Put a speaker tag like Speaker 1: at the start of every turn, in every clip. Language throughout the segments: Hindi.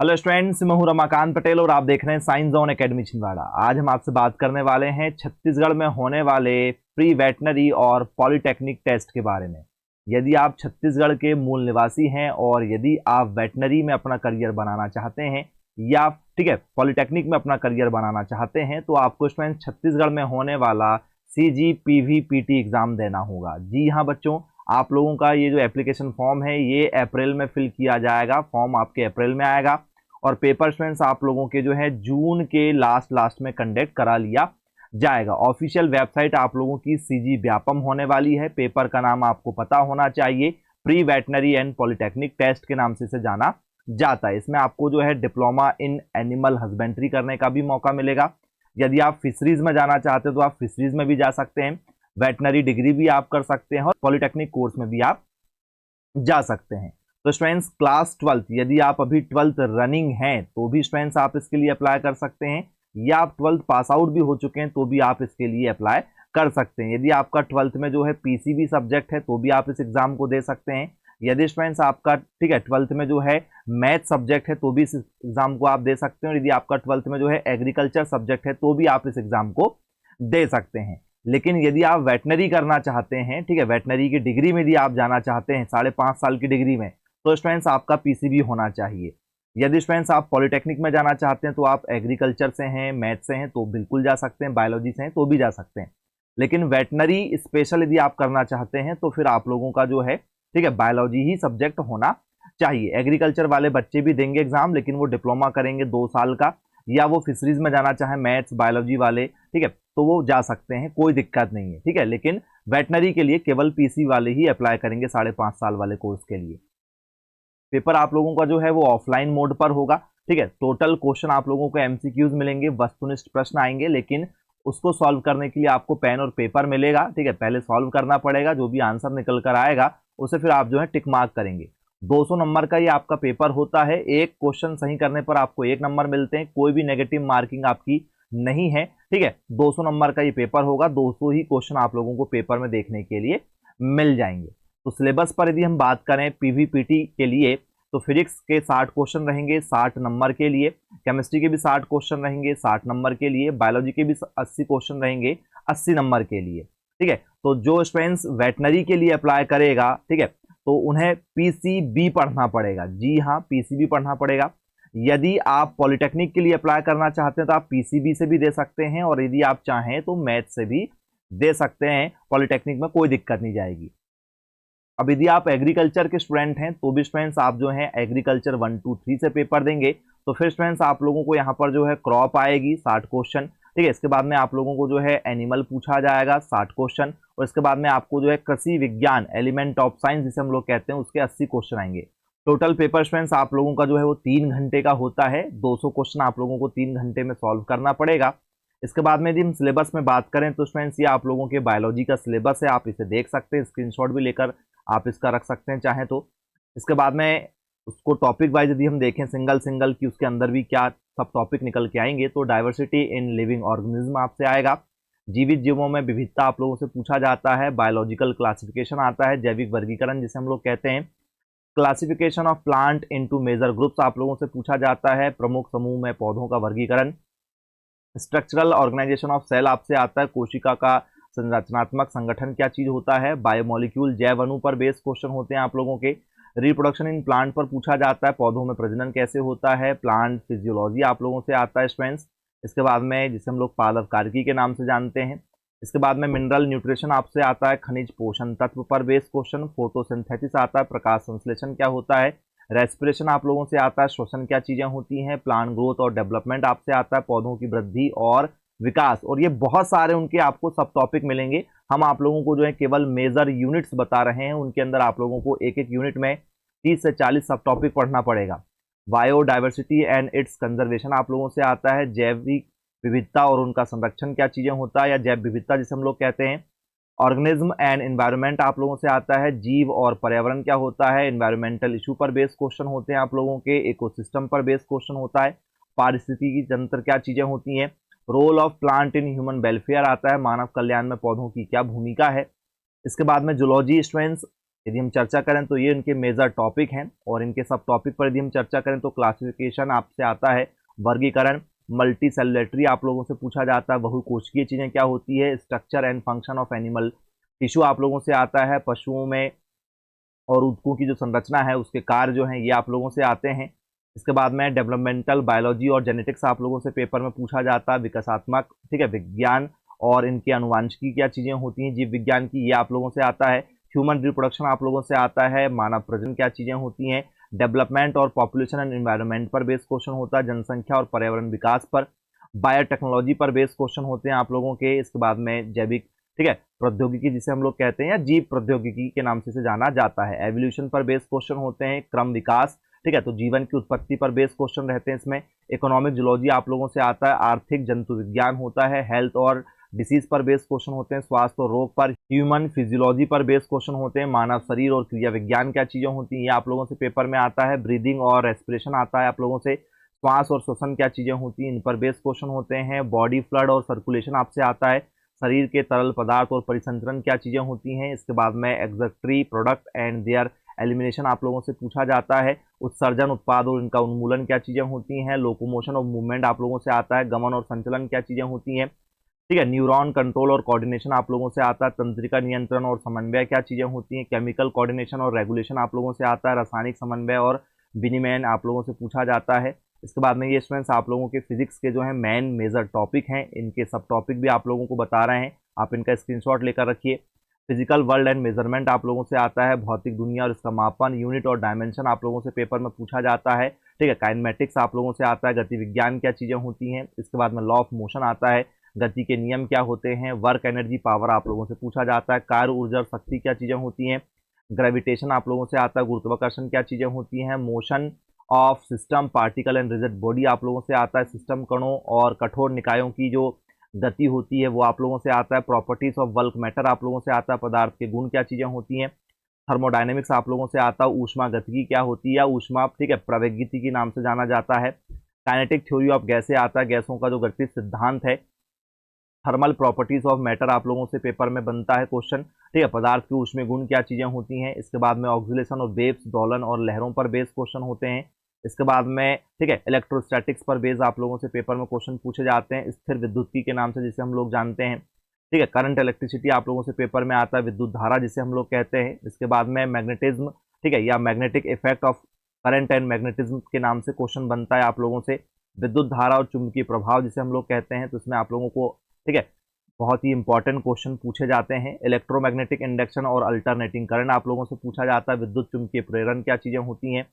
Speaker 1: हेलो स्टूडेंट्स, मैं हूं रमाकांत पटेल और आप देख रहे हैं साइंस जोन एकेडमी छिंदवाड़ा। आज हम आपसे बात करने वाले हैं छत्तीसगढ़ में होने वाले प्री वेटनरी और पॉलिटेक्निक टेस्ट के बारे में। यदि आप छत्तीसगढ़ के मूल निवासी हैं और यदि आप वेटनरी में अपना करियर बनाना चाहते हैं या ठीक है पॉलिटेक्निक में अपना करियर बनाना चाहते हैं तो आपको स्टूडेंट्स छत्तीसगढ़ में होने वाला CGPVPT एग्जाम देना होगा। जी हाँ बच्चों, आप लोगों का ये जो एप्लीकेशन फॉर्म है ये अप्रैल में फिल किया जाएगा। फॉर्म आपके अप्रैल में आएगा और पेपर स्टूडेंट्स आप लोगों के जो है जून के लास्ट में कंडक्ट करा लिया जाएगा। ऑफिशियल वेबसाइट आप लोगों की CG व्यापम होने वाली है। पेपर का नाम आपको पता होना चाहिए, pre veterinary and polytechnic test के नाम से इसे जाना जाता है। इसमें आपको जो है डिप्लोमा इन एनिमल हस्बेंड्री करने का भी मौका मिलेगा। यदि आप फिशरीज में जाना चाहते हैं तो आप फिशरीज में भी जा सकते हैं, वेटनरी डिग्री भी आप कर सकते हैं और पॉलिटेक्निक कोर्स में भी आप जा सकते हैं। तो स्टूडेंट्स क्लास 12th, यदि आप अभी 12th रनिंग हैं तो भी स्टूडेंट्स आप इसके लिए अप्लाई कर सकते हैं, या आप 12th पास आउट भी हो चुके हैं तो भी आप इसके लिए अप्लाई कर सकते हैं। यदि आपका 12th में जो है PCB सब्जेक्ट है तो भी आप इस एग्जाम को दे सकते हैं। यदि स्टूडेंट्स आपका ठीक है 12th में जो है मैथ सब्जेक्ट है तो भी इस एग्जाम को आप दे सकते हैं। और यदि आपका 12th में जो है एग्रीकल्चर सब्जेक्ट है तो भी आप इस एग्जाम को दे सकते हैं। लेकिन यदि आप वेटनरी करना चाहते हैं, ठीक है वेटनरी की डिग्री में यदि आप जाना चाहते हैं 5.5 साल की डिग्री में, तो स्टूडेंट्स आपका PCB होना चाहिए। यदि स्टूडेंट्स आप पॉलिटेक्निक में जाना चाहते हैं तो आप एग्रीकल्चर से हैं, मैथ से हैं तो बिल्कुल जा सकते हैं, बायोलॉजी से हैं तो भी जा सकते हैं। लेकिन वेटनरी स्पेशल यदि आप करना चाहते हैं तो फिर आप लोगों का जो है ठीक है बायोलॉजी ही सब्जेक्ट होना चाहिए। एग्रीकल्चर वाले बच्चे भी देंगे एग्जाम, लेकिन वो डिप्लोमा करेंगे 2 साल का, या वो फिशरीज में जाना चाहे मैथ्स बायोलॉजी वाले ठीक है तो वो जा सकते हैं, कोई दिक्कत नहीं है। ठीक है, लेकिन वेटनरी के लिए केवल PC वाले ही अप्लाई करेंगे 5.5 साल वाले कोर्स के लिए। पेपर आप लोगों का जो है वो ऑफलाइन मोड पर होगा। ठीक है, टोटल क्वेश्चन आप लोगों को MCQs मिलेंगे, वस्तुनिष्ठ प्रश्न आएंगे, लेकिन उसको सॉल्व करने के लिए आपको पेन और पेपर मिलेगा। ठीक है, पहले सॉल्व करना पड़ेगा, जो भी आंसर निकल कर आएगा उसे फिर आप जो है टिक मार्क करेंगे। 200 नंबर का ये आपका पेपर होता है। एक क्वेश्चन सही करने पर आपको 1 नंबर मिलते हैं, कोई भी नेगेटिव मार्किंग आपकी नहीं है। ठीक है, 200 नंबर का ये पेपर होगा, 200 ही क्वेश्चन आप लोगों को पेपर में देखने के लिए मिल जाएंगे। तो सिलेबस पर यदि हम बात करें PVPT के लिए तो फिजिक्स के 60 क्वेश्चन रहेंगे 60 नंबर के लिए, केमिस्ट्री के भी 60 क्वेश्चन रहेंगे 60 नंबर के लिए, बायोलॉजी के भी 80 क्वेश्चन रहेंगे 80 नंबर के लिए। ठीक है, तो जो स्टूडेंट्स वेटनरी के लिए अप्लाई करेगा ठीक है तो उन्हें PCB पढ़ना पड़ेगा। जी हाँ, PCB पढ़ना पड़ेगा। यदि आप पॉलिटेक्निक के लिए अप्लाई करना चाहते हैं तो आप PCB से भी दे सकते हैं, और यदि आप चाहें तो मैथ से भी दे सकते हैं। पॉलिटेक्निक में कोई दिक्कत नहीं जाएगी। अब यदि आप एग्रीकल्चर के स्टूडेंट हैं तो भी स्टूडेंट्स आप जो हैं एग्रीकल्चर 1 2 3 से पेपर देंगे। तो फिर स्टूडेंट्स आप लोगों को यहाँ पर जो है क्रॉप आएगी 60 क्वेश्चन। ठीक है, इसके बाद में आप लोगों को जो है एनिमल पूछा जाएगा 60 क्वेश्चन, और इसके बाद में आपको जो है कृषि विज्ञान एलिमेंट ऑफ साइंस जिसे हम लोग कहते हैं उसके 80 क्वेश्चन आएंगे। टोटल पेपर स्टूडेंट्स आप लोगों का जो है वो 3 घंटे का होता है। 200 क्वेश्चन आप लोगों को 3 घंटे में सॉल्व करना पड़ेगा। इसके बाद में यदि हम सिलेबस में बात करें तो स्टूडेंट्स ये आप लोगों के बायोलॉजी का सिलेबस है, आप इसे देख सकते हैं, स्क्रीनशॉट भी लेकर आप इसका रख सकते हैं चाहें तो। इसके बाद में उसको टॉपिक वाइज यदि हम देखें सिंगल सिंगल कि उसके अंदर भी क्या सब टॉपिक निकल के आएंगे, तो डाइवर्सिटी इन लिविंग ऑर्गेनिज्म आपसे आएगा, जीवित जीवों में विविधता आप लोगों से पूछा जाता है, बायोलॉजिकल क्लासिफिकेशन आता है, जैविक वर्गीकरण जिसे हम लोग कहते हैं, classification of plant into major groups आप लोगों से पूछा जाता है, प्रमुख समूह में पौधों का वर्गीकरण, स्ट्रक्चरल ऑर्गेनाइजेशन ऑफ सेल आपसे आता है, कोशिका का संरचनात्मक संगठन क्या चीज होता है, बायोमोलिक्यूल जैव अणु पर बेस्ड क्वेश्चन होते हैं आप लोगों के, रिप्रोडक्शन इन प्लांट पर पूछा जाता है, पौधों में प्रजनन कैसे होता है, प्लांट फिजियोलॉजी आप लोगों से आता है स्टूडेंट्स। इसके बाद में जिसे हम लोग पादप कार्की के नाम से जानते हैं। इसके बाद में मिनरल न्यूट्रिशन आपसे आता है, खनिज पोषण तत्व पर बेस्ड क्वेश्चन, फोटोसिंथेसिस आता है, प्रकाश संश्लेषण क्या होता है, रेस्पिरेशन आप लोगों से आता है, श्वसन क्या चीजें होती हैं, प्लांट ग्रोथ और डेवलपमेंट आपसे आता है, पौधों की वृद्धि और विकास, और ये बहुत सारे उनके आपको सब टॉपिक मिलेंगे। हम आप लोगों को जो है केवल मेजर यूनिट्स बता रहे हैं, उनके अंदर आप लोगों को एक एक यूनिट में 30 से 40 सब टॉपिक पढ़ना पड़ेगा। बायोडाइवर्सिटी एंड इट्स कंजर्वेशन आप लोगों से आता है, जैविक विविधता और उनका संरक्षण क्या चीजें होता है, या जैव विविधता जिसे हम लोग कहते हैं, ऑर्गेनिज्म एंड एनवायरनमेंट आप लोगों से आता है, जीव और पर्यावरण क्या होता है, एनवायरमेंटल इशू पर बेस्ड क्वेश्चन होते हैं आप लोगों के, इकोसिस्टम पर बेस्ड क्वेश्चन होता है, पारिस्थितिकी तंत्र क्या चीजें होती हैं, role of plant in human welfare आता है, मानव कल्याण में पौधों की क्या भूमिका है। इसके बाद में जूलॉजी स्टूडेंट्स यदि हम चर्चा करें तो ये इनके मेजर टॉपिक हैं, और इनके सब टॉपिक पर यदि हम चर्चा करें तो क्लासिफिकेशन आपसे आता है, वर्गीकरण, मल्टी सेलुलेटरी आप लोगों से पूछा जाता है, बहुकोशिकीय चीजें क्या होती है, structure and function of animal tissue आप लोगों से आता है, पशुओं में और ऊतकों की जो संरचना है उसके कार्य जो हैं ये आप लोगों से आते हैं। इसके बाद में डेवलपमेंटल बायोलॉजी और जेनेटिक्स आप लोगों से पेपर में पूछा जाता है, विकासात्मक, ठीक है, विज्ञान और इनके अनुवांशिकी क्या चीजें होती हैं जीव विज्ञान की, ये आप लोगों से आता है। ह्यूमन रिप्रोडक्शन आप लोगों से आता है, मानव प्रजनन क्या चीजें होती हैं, डेवलपमेंट और पॉपुलेशन एंड एनवायरनमेंट पर बेस्ड क्वेश्चन होता है, जनसंख्या और पर्यावरण विकास पर, बायोटेक्नोलॉजी पर बेस्ड क्वेश्चन होते हैं आप लोगों के। इसके बाद में जैविक, ठीक है, प्रौद्योगिकी जिसे हम लोग कहते हैं या जीव प्रौद्योगिकी के नाम से इसे जाना जाता है, एवोल्यूशन पर बेस्ड क्वेश्चन होते हैं, क्रम विकास, ठीक है, तो जीवन की उत्पत्ति पर बेस्ड क्वेश्चन रहते हैं इसमें। इकोनॉमिक जूलॉजी आप लोगों से आता है, आर्थिक जंतु विज्ञान होता है, हेल्थ और डिसीज पर बेस्ड क्वेश्चन होते हैं, स्वास्थ्य और रोग पर, ह्यूमन फिजियोलॉजी पर बेस्ड क्वेश्चन होते हैं, मानव शरीर और क्रिया विज्ञान क्या चीजें होती हैं ये आप लोगों से पेपर में आता है, ब्रीदिंग और रेस्पिरेशन आता है आप लोगों से, श्वास और श्वसन क्या चीजें होती हैं इन पर बेस्ड क्वेश्चन होते हैं, बॉडी फ्लड और सर्कुलेशन आपसे आता है, शरीर के तरल पदार्थ और परिसंचरण क्या चीजें होती हैं। इसके बाद में एक्जेक्टरी प्रोडक्ट एंड देयर एलिमिनेशन आप लोगों से पूछा जाता है, उत्सर्जन, उत्पाद और इनका उन्मूलन क्या चीजें होती हैं, लोकोमोशन और मूवमेंट आप लोगों से आता है, गमन और संचलन क्या चीजें होती हैं, ठीक है, न्यूरॉन कंट्रोल और कोऑर्डिनेशन आप लोगों से आता है, तंत्रिका नियंत्रण और समन्वय क्या चीजें होती हैं, केमिकल कोऑर्डिनेशन और रेगुलेशन आप लोगों से आता है, रासायनिक समन्वय और विनिमयन आप लोगों से पूछा जाता है। इसके बाद में ये स्टूडेंट्स आप लोगों के फिजिक्स के जो है मेन मेजर टॉपिक हैं, इनके सब टॉपिक भी आप लोगों को बता रहे हैं, आप इनका स्क्रीनशॉट लेकर रखिए। फिजिकल वर्ल्ड एंड मेजरमेंट आप लोगों से आता है, भौतिक दुनिया और इसका मापन, यूनिट और डायमेंशन आप लोगों से पेपर में पूछा जाता है, ठीक है, काइनेमेटिक्स आप लोगों से आता है, गति विज्ञान क्या चीजें होती हैं। इसके बाद में लॉ ऑफ मोशन आता है, गति के नियम क्या होते हैं, वर्क एनर्जी पावर आप लोगों से पूछा जाता है, कार्य ऊर्जा और शक्ति क्या चीजें होती हैं, ग्रेविटेशन आप लोगों से आता है, गुरुत्वाकर्षण क्या चीजें होती हैं, motion of system, particle and rigid body आप लोगों से आता है, सिस्टम कणों और कठोर निकायों की जो गति होती है वो आप लोगों से आता है, प्रॉपर्टीज ऑफ बल्क मैटर आप लोगों से आता है, पदार्थ के गुण क्या चीजें होती हैं, थर्मोडायनेमिक्स आप लोगों से आता है, ऊष्मा गतिकी क्या होती है, ऊष्मा, ठीक है, प्रवेगिकी के नाम से जाना जाता है, काइनेटिक थ्योरी ऑफ गैसें आता है, गैसों का जो गतिज सिद्धांत है, थर्मल प्रॉपर्टीज ऑफ मैटर आप लोगों से पेपर में बनता है क्वेश्चन, ठीक है, पदार्थ के ऊष्मीय गुण क्या चीजें होती हैं। इसके बाद में ऑक्सीलेशन और वेव्स, दोलन और लहरों पर बेस्ड क्वेश्चन होते हैं। इसके बाद में, ठीक है, इलेक्ट्रोस्टैटिक्स पर बेस आप लोगों से पेपर में क्वेश्चन पूछे जाते हैं, स्थिर विद्युत के नाम से जिसे हम लोग जानते हैं, ठीक है, करंट इलेक्ट्रिसिटी आप लोगों से पेपर में आता है, विद्युत धारा जिसे हम लोग कहते हैं। इसके बाद में मैग्नेटिज्म, ठीक है, या magnetic effect of current and magnetism के नाम से क्वेश्चन बनता है आप लोगों से, विद्युत धारा और चुंबकीय प्रभाव जिसे हम लोग कहते हैं, तो इसमें आप लोगों को, ठीक है, बहुत ही इंपॉर्टेंट क्वेश्चन पूछे जाते हैं। इलेक्ट्रोमैग्नेटिक इंडक्शन और अल्टरनेटिंग करंट आप लोगों से पूछा जाता है, विद्युत चुंबकीय प्रेरण क्या चीजें होती हैं।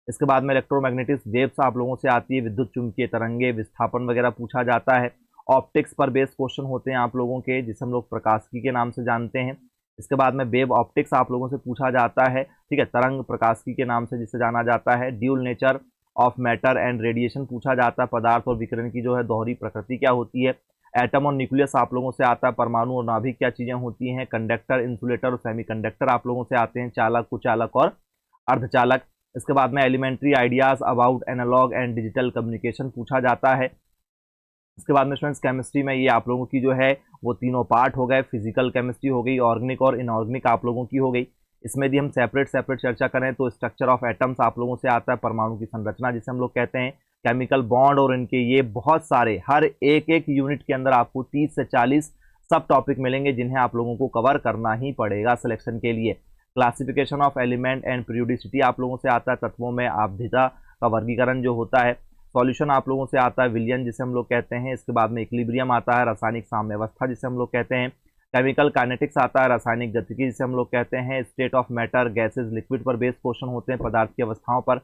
Speaker 1: इसके बाद में इलेक्ट्रोमैग्नेटिक वेव्स आप लोगों से आती है, विद्युत चुंबकीय तरंगे, विस्थापन वगैरह पूछा जाता है। ऑप्टिक्स पर बेस्ड क्वेश्चन होते हैं आप लोगों के, जिसे हम लोग प्रकाशिकी के नाम से जानते हैं। इसके बाद में वेव ऑप्टिक्स आप लोगों से पूछा जाता है, ठीक है, तरंग प्रकाशिकी के नाम से जिसे जाना जाता है। Dual nature of matter and radiation पूछा जाता है, पदार्थ और विकिरण की जो है दोहरी प्रकृति क्या होती है। एटम और न्यूक्लियस आप लोगों से आता है, परमाणु और नाभिक क्या चीजें होती हैं। कंडक्टर, इंसुलेटर और सेमीकंडक्टर आप लोगों से आते हैं, चालक, कुचालक और अर्धचालक। इसके बाद में elementary ideas about analog and digital communication पूछा जाता है। इसके बाद में स्टूडेंट्स केमिस्ट्री में ये आप लोगों की जो है वो तीनों पार्ट हो गए, फिजिकल केमिस्ट्री हो गई, ऑर्गेनिक और इनऑर्गेनिक आप लोगों की हो गई। इसमें यदि हम सेपरेट चर्चा करें तो स्ट्रक्चर ऑफ एटम्स आप लोगों से आता है, परमाणु की संरचना जिसे हम लोग कहते हैं, केमिकल बॉन्ड और इनके ये बहुत सारे, हर एक यूनिट के अंदर आपको 30 से 40 सब टॉपिक मिलेंगे जिन्हें आप लोगों को कवर करना ही पड़ेगा सिलेक्शन के लिए। Classification of element and periodicity आप लोगों से आता है, तत्वों में आवधिता का वर्गीकरण जो होता है। सॉल्यूशन आप लोगों से आता है, विलियन जिसे हम लोग कहते हैं। इसके बाद में इक्विलिब्रियम आता है, रासायनिक साम्यावस्था जिसे हम लोग कहते हैं। केमिकल काइनेटिक्स आता है, रासायनिक गतिकी जिसे हम लोग कहते हैं। State of matter, gases, liquid पर बेस्ड क्वेश्चन होते हैं, पदार्थ की अवस्थाओं पर,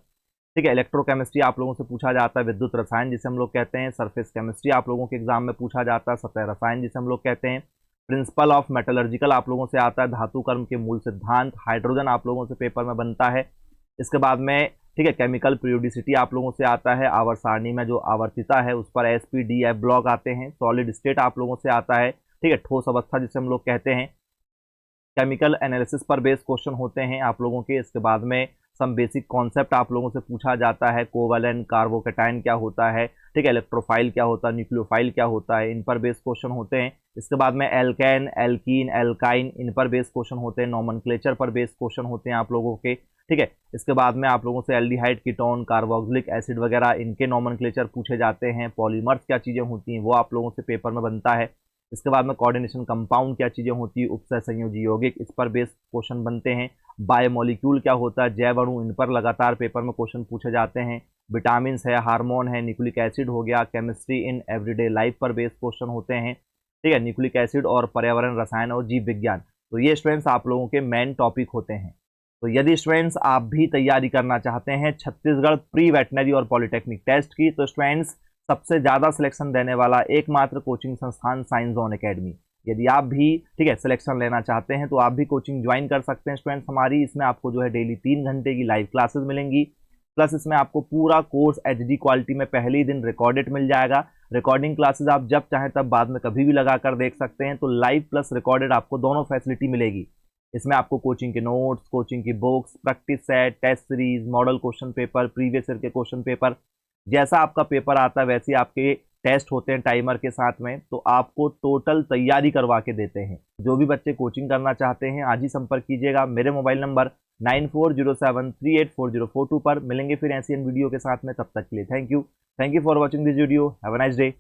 Speaker 1: ठीक है। इलेक्ट्रोकेमिस्ट्री आप लोगों से पूछा जाता है, विद्युत रसायन जिसे हम लोग कहते हैं। सरफेस केमिस्ट्री आप लोगों के एग्जाम में पूछा जाता है, सतह रसायन जिसे हम लोग कहते हैं। प्रिंसिपल ऑफ मेटलर्जिकल आप लोगों से आता है, धातु कर्म के मूल सिद्धांत। हाइड्रोजन आप लोगों से पेपर में बनता है। इसके बाद में, ठीक है, केमिकल पीरियोडिसिटी आप लोगों से आता है, आवर्त सारणी में जो आवर्तिता है उस पर SP-D-F ब्लॉक आते हैं। सॉलिड स्टेट आप लोगों से आता है, ठीक है, ठोस अवस्था जिसे हम लोग कहते हैं। केमिकल एनालिसिस पर बेस्ड क्वेश्चन होते हैं आप लोगों के। इसके बाद में सम बेसिक कॉन्सेप्ट आप लोगों से पूछा जाता है, कोवैलेंट, कार्बोकैटायन क्या होता है, ठीक है, इलेक्ट्रोफाइल क्या होता है, न्यूक्लियोफाइल क्या होता है, इन पर बेस्ड क्वेश्चन होते हैं। इसके बाद में एल्केन, एल्कीन, एल्काइन, इन पर बेस्ड क्वेश्चन होते हैं, नॉमेनक्लेचर पर बेस्ड क्वेश्चन होते हैं आप लोगों के, ठीक है। इसके बाद में आप लोगों से एल्डिहाइड, कीटोन, कार्बोक्सिलिक एसिड वगैरह इनके नॉमेनक्लेचर पूछे जाते हैं। पॉलीमर्स क्या चीज़ें होती हैं वो आप लोगों से पेपर में बनता है। इसके बाद में कोऑर्डिनेशन कंपाउंड क्या चीज़ें होती है, उपसह संयोजी यौगिक, इस पर बेस्ड क्वेश्चन बनते हैं। बायोमोलिक्यूल क्या होता है, जैव अणु, इन पर लगातार पेपर में क्वेश्चन पूछे जाते हैं। विटामिन है, हार्मोन है, न्यूक्लिक एसिड हो गया, केमिस्ट्री इन एवरीडे लाइफ पर बेस्ड क्वेश्चन होते हैं, ठीक है। न्यूक्लिक एसिड और पर्यावरण, रसायन और जीव विज्ञान, तो ये स्टूडेंट्स आप लोगों के मेन टॉपिक होते हैं। तो यदि स्टूडेंट्स आप भी तैयारी करना चाहते हैं छत्तीसगढ़ प्री वेटनरी और पॉलिटेक्निक टेस्ट की, तो स्टूडेंट्स सबसे ज़्यादा सिलेक्शन देने वाला एकमात्र कोचिंग संस्थान साइंस जोन एकेडमी। यदि आप भी, ठीक है, सिलेक्शन लेना चाहते हैं तो आप भी कोचिंग ज्वाइन कर सकते हैं स्टूडेंट्स हमारी। इसमें आपको जो है डेली 3 घंटे की लाइव क्लासेस मिलेंगी, प्लस इसमें आपको पूरा कोर्स HD क्वालिटी में पहले ही दिन रिकॉर्डेड मिल जाएगा। रिकॉर्डिंग क्लासेस आप जब चाहें तब बाद में कभी भी लगा कर देख सकते हैं। तो लाइव प्लस रिकॉर्डेड आपको दोनों फैसिलिटी मिलेगी। इसमें आपको कोचिंग के नोट्स, कोचिंग की books, practice set, test series, model question paper, previous year के क्वेश्चन पेपर, जैसा आपका पेपर आता है वैसे आपके टेस्ट होते हैं टाइमर के साथ में, तो आपको टोटल तैयारी करवा के देते हैं। जो भी बच्चे कोचिंग करना चाहते हैं आज ही संपर्क कीजिएगा मेरे मोबाइल नंबर 9407384042 पर। मिलेंगे फिर ऐसी वीडियो के साथ में, तब तक के लिए thank you for watching this video. Have a nice day.